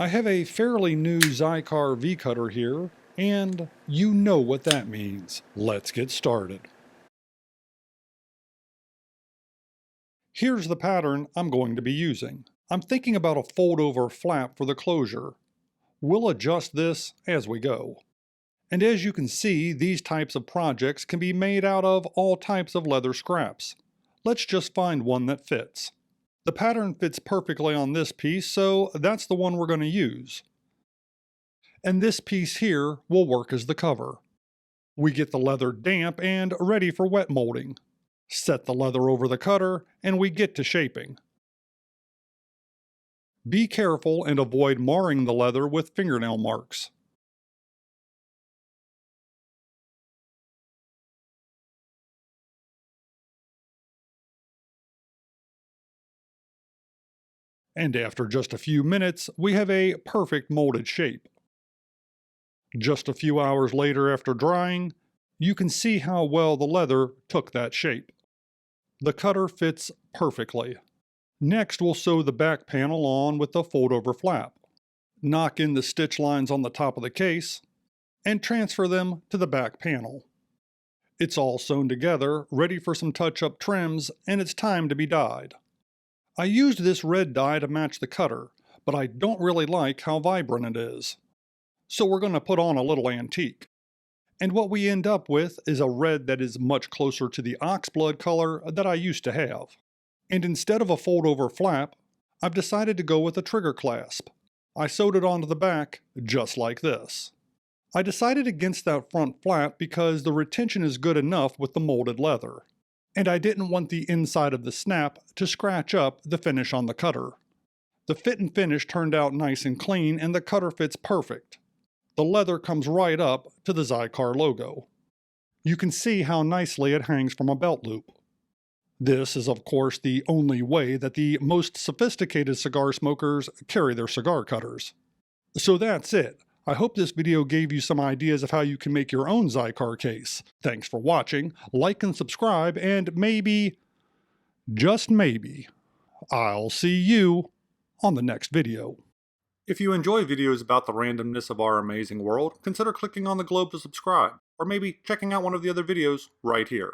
I have a fairly new Xicar V-cutter here, and you know what that means. Let's get started. Here's the pattern I'm going to be using. I'm thinking about a fold-over flap for the closure. We'll adjust this as we go. And as you can see, these types of projects can be made out of all types of leather scraps. Let's just find one that fits. The pattern fits perfectly on this piece, so that's the one we're going to use. And this piece here will work as the cover. We get the leather damp and ready for wet molding. Set the leather over the cutter, and we get to shaping. Be careful and avoid marring the leather with fingernail marks. And after just a few minutes, we have a perfect molded shape. Just a few hours later after drying, you can see how well the leather took that shape. The cutter fits perfectly. Next, we'll sew the back panel on with the fold-over flap. Knock in the stitch lines on the top of the case, and transfer them to the back panel. It's all sewn together, ready for some touch-up trims, and it's time to be dyed. I used this red dye to match the cutter, but I don't really like how vibrant it is. So we're going to put on a little antique. And what we end up with is a red that is much closer to the oxblood color that I used to have. And instead of a fold-over flap, I've decided to go with a trigger clasp. I sewed it onto the back just like this. I decided against that front flap because the retention is good enough with the molded leather. And I didn't want the inside of the snap to scratch up the finish on the cutter. The fit and finish turned out nice and clean, and the cutter fits perfect. The leather comes right up to the Xicar logo. You can see how nicely it hangs from a belt loop. This is of course the only way that the most sophisticated cigar smokers carry their cigar cutters. So that's it. I hope this video gave you some ideas of how you can make your own Xicar case. Thanks for watching, like and subscribe, and maybe, just maybe, I'll see you on the next video. If you enjoy videos about the randomness of our amazing world, consider clicking on the globe to subscribe, or maybe checking out one of the other videos right here.